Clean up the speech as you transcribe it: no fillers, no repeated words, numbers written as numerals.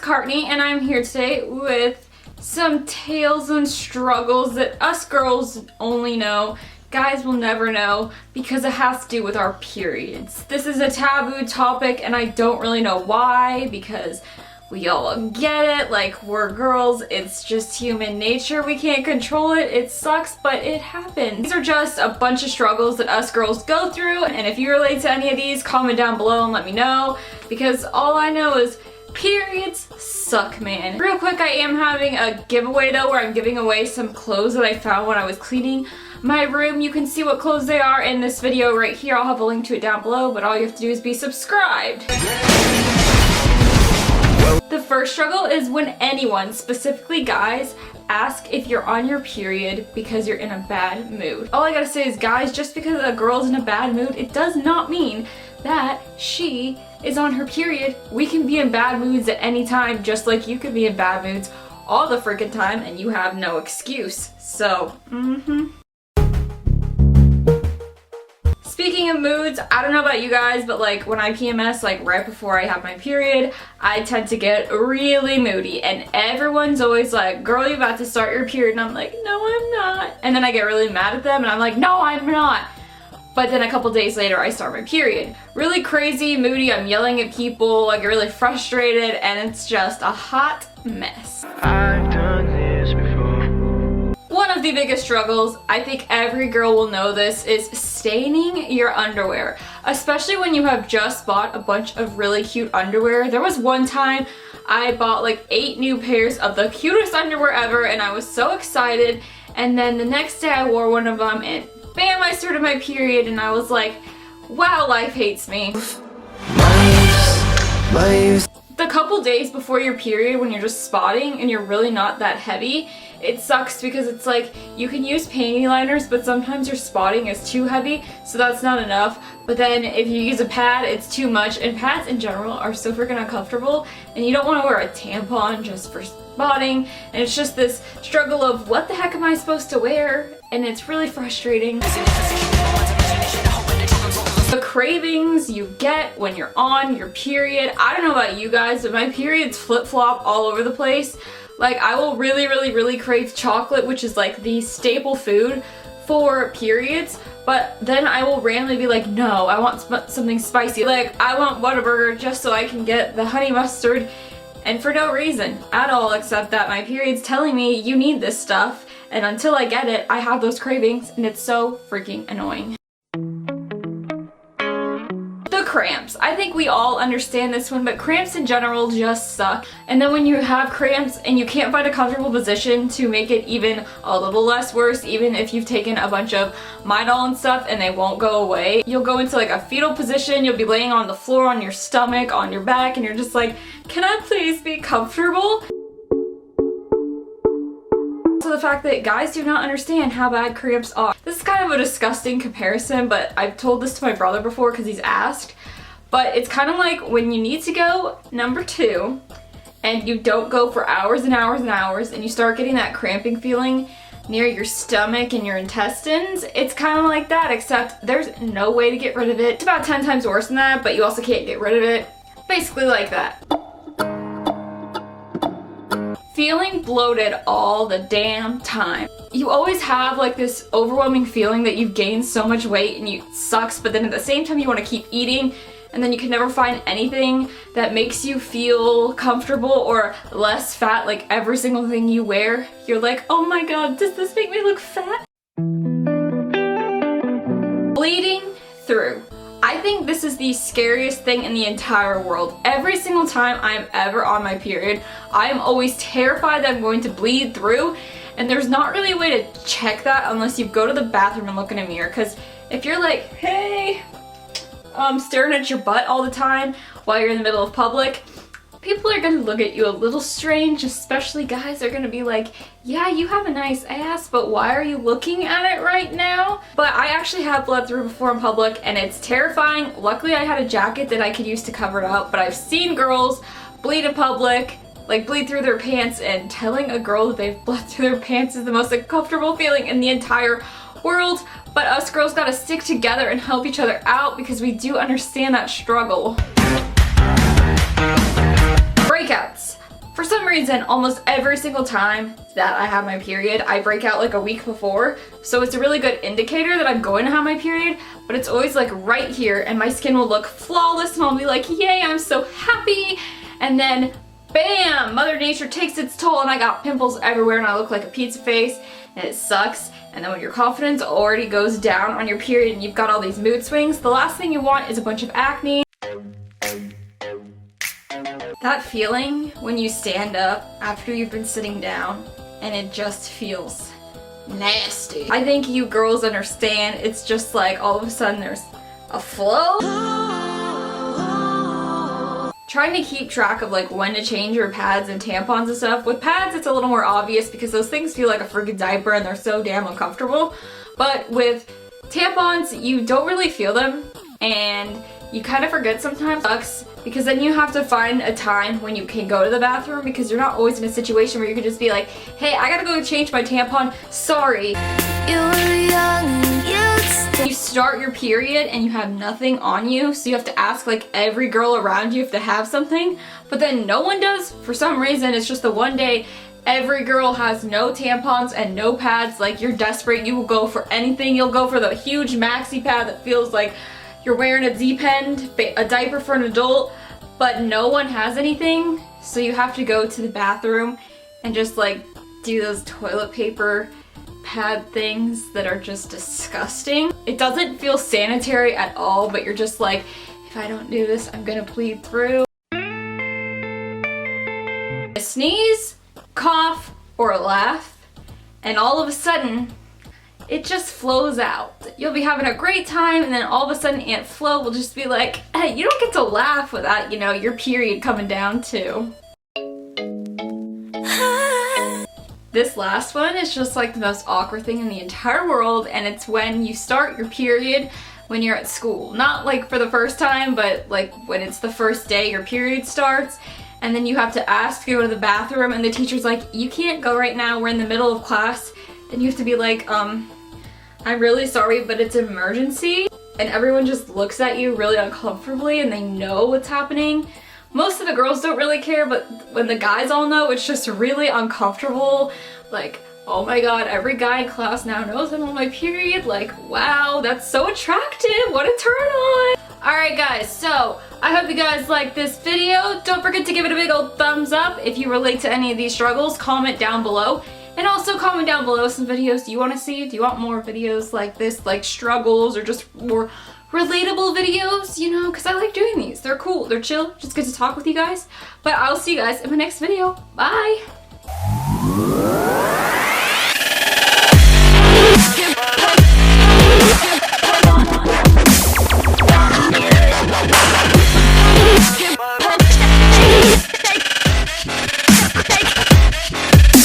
Cartney, and I'm here today with some tales and struggles that us girls only know. Guys will never know because it has to do with our periods. This is a taboo topic and I don't really know why, because we all get it, like we're girls, it's just human nature, we can't control it, it sucks, but it happens. These are just a bunch of struggles that us girls go through, and if you relate to any of these, comment down below and let me know, because all I know is periods suck, man. Real quick, I am having a giveaway though, where I'm giving away some clothes that I found when I was cleaning my room. You can see what clothes they are in this video right here. I'll have a link to it down below, but all you have to do is be subscribed. The first struggle is when anyone, specifically guys, ask if you're on your period because you're in a bad mood. All I gotta say is, guys, just because a girl's in a bad mood, it does not mean that she is on her period. We can be in bad moods at any time, just like you could be in bad moods all the freaking time and you have no excuse. So, Speaking of moods, I don't know about you guys, but like when I PMS, like right before I have my period, I tend to get really moody, and everyone's always like, girl, you about to start your period, and I'm like, no, I'm not. And then I get really mad at them and I'm like, no, I'm not. But then a couple days later, I start my period. Really crazy, moody, I'm yelling at people, I get really frustrated, and it's just a hot mess. I've done this before. One of the biggest struggles, I think every girl will know this, is staining your underwear. Especially when you have just bought a bunch of really cute underwear. There was one time I bought like 8 new pairs of the cutest underwear ever, and I was so excited, and then the next day I wore one of them and bam, I started my period, and I was like, wow, life hates me. The couple days before your period, when you're just spotting and you're really not that heavy, it sucks because it's like you can use panty liners, but sometimes your spotting is too heavy, so that's not enough. But then if you use a pad, it's too much, and pads in general are so freaking uncomfortable, and you don't want to wear a tampon just for spotting, and it's just this struggle of what the heck am I supposed to wear, and it's really frustrating. The cravings you get when you're on your period, I don't know about you guys, but my periods flip-flop all over the place. Like, I will really crave chocolate, which is like the staple food for periods, but then I will randomly be like, no, I want something spicy. Like, I want Whataburger just so I can get the honey mustard, and for no reason at all, except that my period's telling me you need this stuff, and until I get it, I have those cravings, and it's so freaking annoying. Cramps. I think we all understand this one, but cramps in general just suck. And then when you have cramps and you can't find a comfortable position to make it even a little less worse, even if you've taken a bunch of Midol and stuff and they won't go away, you'll go into like a fetal position, you'll be laying on the floor, on your stomach, on your back, and you're just like, can I please be comfortable? So the fact that guys do not understand how bad cramps are. This is kind of a disgusting comparison, but I've told this to my brother before because he's asked. But it's kind of like when you need to go number 2 and you don't go for hours and hours and hours, and you start getting that cramping feeling near your stomach and your intestines. It's kind of like that, except there's no way to get rid of it. It's about 10 times worse than that, but you also can't get rid of it. Basically like that. Feeling bloated all the damn time. You always have like this overwhelming feeling that you've gained so much weight and it sucks, but then at the same time you want to keep eating, and then you can never find anything that makes you feel comfortable or less fat. Like every single thing you wear, you're like, oh my god, does this make me look fat? Bleeding through. I think this is the scariest thing in the entire world. Every single time I'm ever on my period, I am always terrified that I'm going to bleed through, and there's not really a way to check that unless you go to the bathroom and look in a mirror, because if you're like, hey, staring at your butt all the time while you're in the middle of public, people are gonna look at you a little strange, especially guys. They're gonna be like, yeah, you have a nice ass, but why are you looking at it right now? But I actually have bled through before in public, and it's terrifying. Luckily, I had a jacket that I could use to cover it up, but I've seen girls bleed in public, like bleed through their pants, and telling a girl that they've bled through their pants is the most uncomfortable feeling in the entire world. But us girls gotta stick together and help each other out because we do understand that struggle. Breakouts. For some reason, almost every single time that I have my period, I break out like a week before. So it's a really good indicator that I'm going to have my period, but it's always like right here and my skin will look flawless and I'll be like, yay, I'm so happy. And then bam, Mother Nature takes its toll and I got pimples everywhere and I look like a pizza face and it sucks. And then when your confidence already goes down on your period and you've got all these mood swings, the last thing you want is a bunch of acne. That feeling when you stand up after you've been sitting down and it just feels nasty. I think you girls understand. It's just like all of a sudden there's a flow. Trying to keep track of like when to change your pads and tampons and stuff. With pads it's a little more obvious because those things feel like a freaking diaper and they're so damn uncomfortable. But with tampons you don't really feel them and you kind of forget sometimes. Sucks because then you have to find a time when you can go to the bathroom because you're not always in a situation where you can just be like, hey, I gotta go change my tampon, sorry. You were young and you start your period and you have nothing on you, so you have to ask like every girl around you if they have something, but then no one does for some reason. It's just the one day every girl has no tampons and no pads. Like you're desperate, you will go for anything. You'll go for the huge maxi pad that feels like you're wearing a Depend, a diaper for an adult, but no one has anything, so you have to go to the bathroom and just like do those toilet paper pad things that are just disgusting. It doesn't feel sanitary at all, but you're just like, if I don't do this, I'm gonna bleed through. A sneeze, cough, or a laugh, and all of a sudden, it just flows out. You'll be having a great time and then all of a sudden Aunt Flo will just be like, hey, you don't get to laugh without, you know, your period coming down too. This last one is just like the most awkward thing in the entire world, and it's when you start your period when you're at school. Not like for the first time, but like when it's the first day your period starts and then you have to ask to go to the bathroom and the teacher's like, you can't go right now, we're in the middle of class. And you have to be like, I'm really sorry, but it's an emergency. And everyone just looks at you really uncomfortably and they know what's happening. Most of the girls don't really care, but when the guys all know, it's just really uncomfortable. Like, oh my god, every guy in class now knows I'm on my period. Like, wow, that's so attractive. What a turn on. Alright guys, so I hope you guys liked this video. Don't forget to give it a big old thumbs up. If you relate to any of these struggles, comment down below. And also comment down below some videos you want to see. Do you want more videos like this, like struggles or just more relatable videos, you know, because I like doing these. They're cool, they're chill, just good to talk with you guys. But I'll see you guys in my next video. Bye!